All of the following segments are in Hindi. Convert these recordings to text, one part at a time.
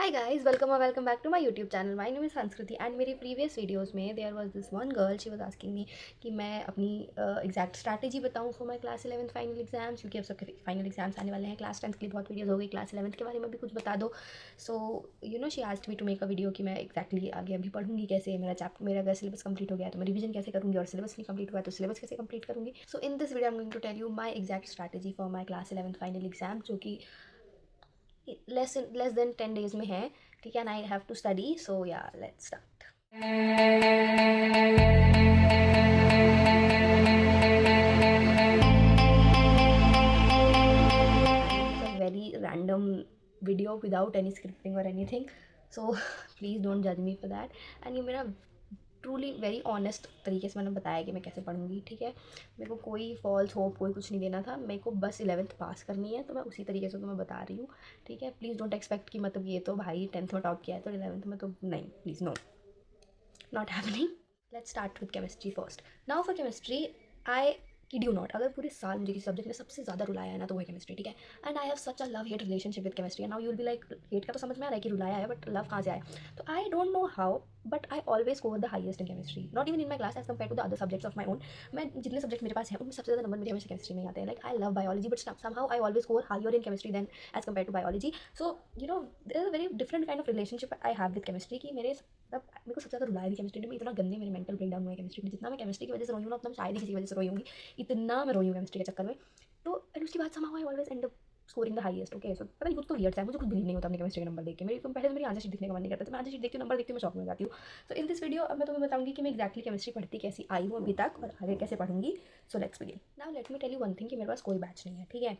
Hi guys, welcome back to my YouTube channel. My name is Sanskriti and मेरी प्रीवियस वीडियोस में there was this one girl, she was asking me कि मैं अपनी एग्जैक्ट स्ट्रैटेजी बताऊं for my class 11th final exams, क्योंकि अब सबके फाइनल एग्जाम्स आने वाले हैं। क्लास 10th के लिए बहुत वीडियोस हो गई, क्लास 11th के बारे में भी कुछ बता दो। So she asked me to make a video कि मैं एक्जैक्टली आगे अभी पढ़ूंगी कैसे, मेरा अगर सिलेबस कंप्लीट हो गया तो मैं रिवीजन कैसे करूँगी, और सिलेबस नहीं कंप्लीट हुआ तो सिलेबस कैसे कंप्लीट करूँगी। So in this video I am going to tell you my exact strategy for my class 11th final exam, जो कि लेस देन 10 डेज में है। ठीक है, and I have to study, so yeah let's start. Very random video without any scripting और एनीथिंग, सो प्लीज़ डोंट जज मी फॉर दैट। एंड ये मेरा ट्रूली वेरी ऑनेस्ट तरीके से मैंने बताया कि मैं कैसे पढ़ूंगी। ठीक है, मेरे को कोई फॉल्स होप कोई कुछ नहीं देना था, मेरे को बस 11th पास करनी है, तो मैं उसी तरीके से तुम्हें बता रही हूँ। ठीक है, प्लीज़ डोंट एक्सपेक्ट कि मतलब ये तो भाई 10th में टॉप किया है तो 11th में तो नहीं, please no, not happening. Let's start with chemistry first. Now for chemistry, I kid you not, अगर पूरे साल मुझे किसी सब्जेक्ट में सबसे ज़्यादा रुलाया है ना तो वो है केमिस्ट्री। ठीक है, and I have such a love hate relationship with chemistry. Now you will be like, hate का तो समझ में आ रहा है कि रुलाया है, बट लव कहाँ से आया? तो I don't know how, but I always score the highest in chemistry, not even in my class as compare to the other subjects of my own. मैं जितने सब्जेक्ट मेरे पास है उनमें सबसे ज़्यादा नंबर मेरे हमेशा केमिस्ट्री में आते हैं। Like I love biology, but somehow I always score higher in chemistry than as compare to biology. So there is a very different kind of relationship I have with chemistry, कि मेरे तब मेरे को सबसे ज़्यादा रुलाया भी केमिस्ट्री में। इतना गंदे मेरे मेंटल ब्रेकडाउन हुआ है केमिस्ट्री में, जितना मैं केमिस्ट्री की वजह से रोई हूँ ना उतना मैं शायद ही किसी की वजह से रोई होंगी, इतना मैं रोई हूँ केमिस्ट्री के चक्कर में। तो एंड उसके बाद somehow I always end up scoring the highest. Okay, so पता नहीं कुछ तो वियर्ड है, मुझे कुछ बिलीव नहीं होता अपने केमिस्ट्री के नंबर देख के। मेरी तो पहले तो मेरी आंसर शीट देखने का मन नहीं करता था, मैं आंसर शीट देखती हूँ, नंबर देखती हूँ, मैं शॉक में जाती हूँ। सो इन दिस वीडियो अब मैं तुम्हें बताऊंगी कि मैं एक्जैक्टली केमिस्ट्री पढ़ती कैसी आई हूँ अभी तक और आगे कैसे पढ़ूंगी। So let's begin. Now let me tell you one thing, कि मेरे पास कोई बैच नहीं है। ठीक है,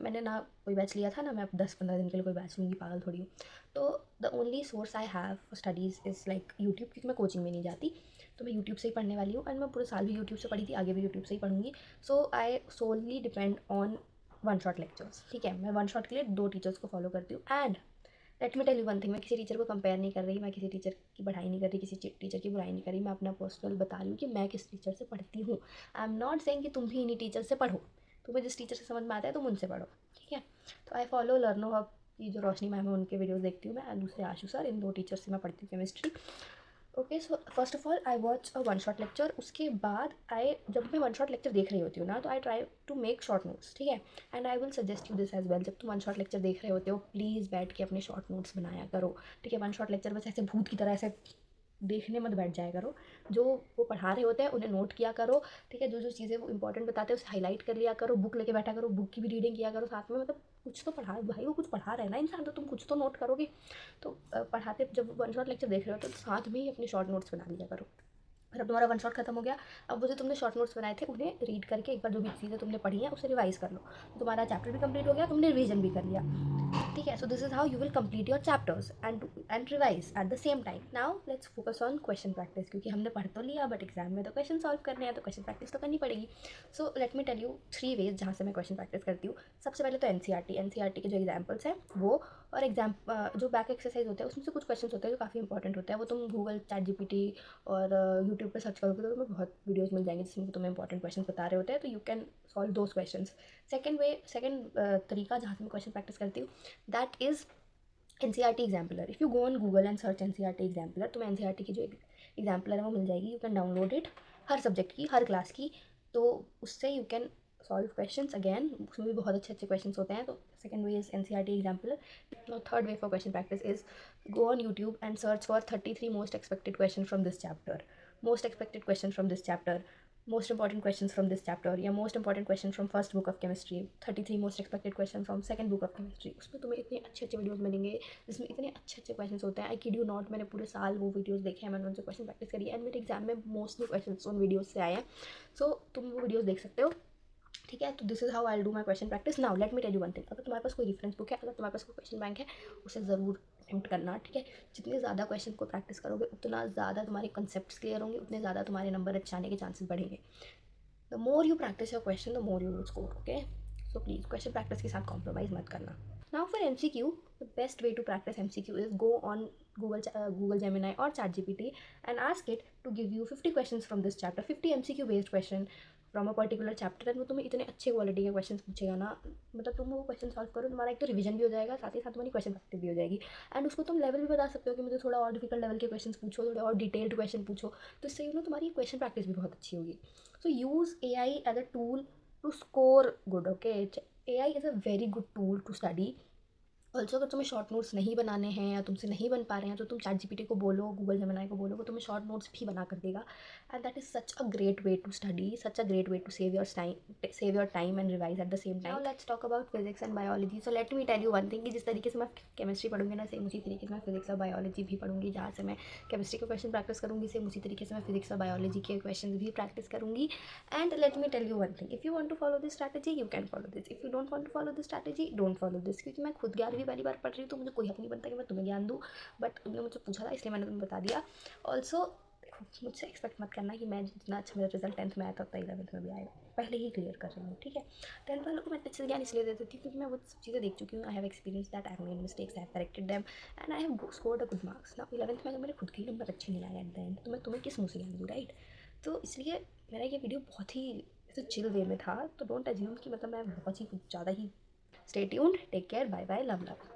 मैंने ना कोई बैच लिया था ना, मैं अब 10-15 दिन के लिए कोई बैच लूँगी, पागल थोड़ी हूँ। तो the only source I have for studies is like YouTube, क्योंकि मैं कोचिंग में नहीं जाती, तो मैं यूट्यूब से ही पढ़ने वाली हूँ। एंड मैं पूरे साल भी यूट्यूब से पढ़ी थी, आगे भी यूट्यूब से ही पढ़ूंगी। So I solely depend on one shot lectures. ठीक है, मैं वन शॉट के लिए 2 टीचर्स को फॉलो करती हूँ। And let me tell you one thing, मैं किसी टीचर को कंपेयर नहीं कर रही, मैं किसी टीचर की बढ़ाई नहीं कर रही, किसी टीचर की बुराई नहीं कर रही, मैं अपना पर्सनल बता रही हूँ कि मैं किस टीचर से पढ़ती हूँ। आई एम नॉट सेइंग कि तुम भी इन्हीं टीचर से पढ़ो, तुम्हें जिस टीचर से समझ में आता है तुम उनसे पढ़ो। ठीक है, तो आई फॉलो लर्नो हब की जो रोशनी मैम है उनके वीडियोस देखती हूँ मैं, एंड दूसरे आशु सर, इन 2 टीचर से मैं पढ़ती हूँ chemistry. Okay, so first of all I watch a one shot lecture. उसके बाद आई, जब मैं वन शॉट लेक्चर देख रही होती हूँ ना, तो I try to make short notes. ठीक है, and I will suggest you this as well, जब तुम वन शॉट लेक्चर देख रहे होते हो प्लीज़ बैठ के अपने शॉर्ट नोट्स बनाया करो। ठीक है, वन शॉट लेक्चर बस ऐसे भूत की तरह ऐसे देखने मत बैठ जाया करो, जो वो पढ़ा रहे होते हैं उन्हें नोट किया करो। ठीक है, जो जो चीज़ें वो इंपॉर्टेंट बताते हैं उसे हाईलाइट कर लिया करो, बुक लेके बैठा करो, बुक की भी रीडिंग किया करो साथ में। मतलब कुछ तो पढ़ा भाई, वो कुछ पढ़ा रहे हैं ना इंसान, तो तुम कुछ तो नोट करोगे। तो पढ़ाते जब वन शॉट लेक्चर देख रहे हो तो साथ में ही अपने शॉर्ट नोट्स बना लिया करो। और अब तुम्हारा वन शॉट खत्म हो गया, अब वो जो तुमने शॉर्ट नोट्स बनाए थे उन्हें रीड करके एक बार जो भी चीज़ें तुमने पढ़ी हैं उसे रिवाइज कर लो। तुम्हारा चैप्टर भी कंप्लीट हो गया, तुमने रिवीजन भी कर लिया। ठीक है, so this is how you will complete your chapters and revise at the same time. Now let's focus on question practice, क्योंकि हमने पढ़ तो लिया बट एग्जाम में तो क्वेश्चन सॉल्व करने हैं, तो क्वेश्चन प्रैक्टिस तो करनी पड़ेगी। So let me tell you 3 ways जहाँ से मैं क्वेश्चन प्रैक्टिस करती हूँ। सबसे पहले तो एनसीईआरटी के जो एग्जाम्पल्स हैं वो, और जो बैक एक्सरसाइज होते हैं उसमें से कुछ क्वेश्चन होते हैं जो काफ़ी इंपॉर्टेंट होते हैं, वो तुम गूगल ChatGPT और यूट्यूब पर सर्च करोगे तो तुम्हें बहुत वीडियोस मिल जाएंगे जिसमें तुम्हें इंपॉर्टेंट क्वेश्चन बता रहे होते हैं, तो you can solve those question. Second तरीका जहाँ से मैं क्वेश्चन प्रैक्टिस करती हूँ, that is NCERT exemplar. If you go on Google and search NCERT exemplar, तो मैं NCERT की जो एग्जाम्पलर है वो मिल जाएगी, you can download it, her subject की, हर क्लास की। तो उससे you can solve questions again, उसमें भी बहुत अच्छे अच्छे क्वेश्चंस होते हैं। तो second way is NCERT exemplar. Now third way for question practice is go on YouTube and search for 33 most expected questions from this chapter, most expected questions from this chapter, most important questions from this chapter, या most important question from first book of chemistry, 33 most expected question from second book of chemistry। उसमें तुम्हें इतने अच्छे अच्छे वीडियोस मिलेंगे जिसमें इतने अच्छे अच्छे क्वेश्चंस होते हैं। आई किड यू नॉट, मैंने पूरे साल वो वीडियोस देखे हैं, मैंने उनसे क्वेश्चन प्रैक्टिस करी है, एंड मेरे एग्जाम में मोस्टली क्वेश्चन उन वीडियोस से आए हैं। सो तुम वो वीडियोस देख सकते हो। ठीक है, तो this is how I do my question practice. Now let me tell you one thing, अगर तुम्हारे पास कोई रेफरेंस बुक है, अगर तुम्हारे पास कोई क्वेश्चन बैंक है, उसे ज़रूर अटेम्प्ट करना। ठीक है, जितने ज़्यादा क्वेश्चन को प्रैक्टिस करोगे उतना ज़्यादा तुम्हारे कंसेप्ट क्लियर होंगे, उतने ज़्यादा तुम्हारे नंबर अच्छे आने के चांसेस बढ़ेंगे। The more you practice your question the more you will score. Okay, so please question practice के साथ कॉम्प्रोमाइज़ मत करना। Now for MCQ, the best way to practice MCQ is go on Google Gemini or ChatGPT and ask it to give you 50 questions from this chapter, 50 MCQ based question from a particular chapter and वो तुम्हें इतने अच्छे क्वालिटी के क्वेश्चन पूछेगा ना, मतलब तुम वो क्वेश्चन सॉल्व करो, तुम्हारा एक तो रिवीजन भी हो जाएगा, साथ ही साथ तुम्हारी क्वेश्चन प्रैक्टिस भी हो जाएगी। एंड उसको तुम लेवल भी बता सकते हो कि मुझे थोड़ा और डिफिकल्ट लेवल के क्वेश्चन पूछो, थोड़े और डिटेल्ड क्वेश्चन पूछो, तो इससे तुम्हारी क्वेश्चन प्रैक्टिस भी बहुत अच्छी होगी। So use AI as a tool to score good, okay. AI is a very good tool to study. Also अगर तुम्हें शॉर्ट नोट्स नहीं बनाने हैं या तुमसे नहीं बन पा रहे हैं तो तुम चैट जीपीटी को बोलो, गूगल जेमिनी को बोलो, वो तुम्हें शॉर्ट नोट्स भी बना कर देगा। And that is such a great way to study, such a great way to save your time and revise at the same time. Now let's talk about physics and biology. So let me tell you one thing कि जिस तरीके से मैं केमिस्ट्री पढ़ूंगी ना, सेम उसी तरीके से मैं फिजिक्स और बायोलॉजी भी पढ़ूंगी। जहाँ से मैं केमिस्ट्री के क्वेश्चन प्रैक्टिस करूँगी, सेम उसी तरीके से मैं फिजिक्स और बायोलॉजी के क्वेश्चन भी प्रैक्टिस करूँगी। And let me tell you one thing, if you want to follow this strategy you can follow this, if you don't want to follow this strategy don't follow this. क्योंकि मैं खुद 11वीं पहली बार पढ़ रही हूँ तो मुझे कोई हक नहीं बनता कि मैं तुम्हें ज्ञान दूँ, बट तुमने मुझसे पूछा था इसलिए मैंने तुम्हें बता दिया। ऑल्सो देखो, मुझसे एक्सपेक्ट मत करना कि मैं जितना अच्छा मेरा रिजल्ट 10th में आया था उतना 11th में भी आएगा, पहले ही क्लियर कर रही हूँ, ठीक है। 10th वालों को मैं अच्छे से ज्ञान इसलिए दे देती हूँ क्योंकि मैं वो सब चीज़ें देख चुकी हूँ। I have experience that, I have made mistakes, I have corrected them and I have scored a good marks. ना 11th में अगर मेरे खुद के ही नंबर अच्छे नहीं आए एट द एंड तो मैं तुम्हें किस मुँह से ज्ञान दूँ, राइट। तो इसलिए मेरा ये वीडियो बहुत ही ऐसे चिल वे में था, तो डोंट अज्यूम कि मतलब मैं बहुत ही कुछ ज़्यादा ही। Stay tuned, take care, bye bye, love love.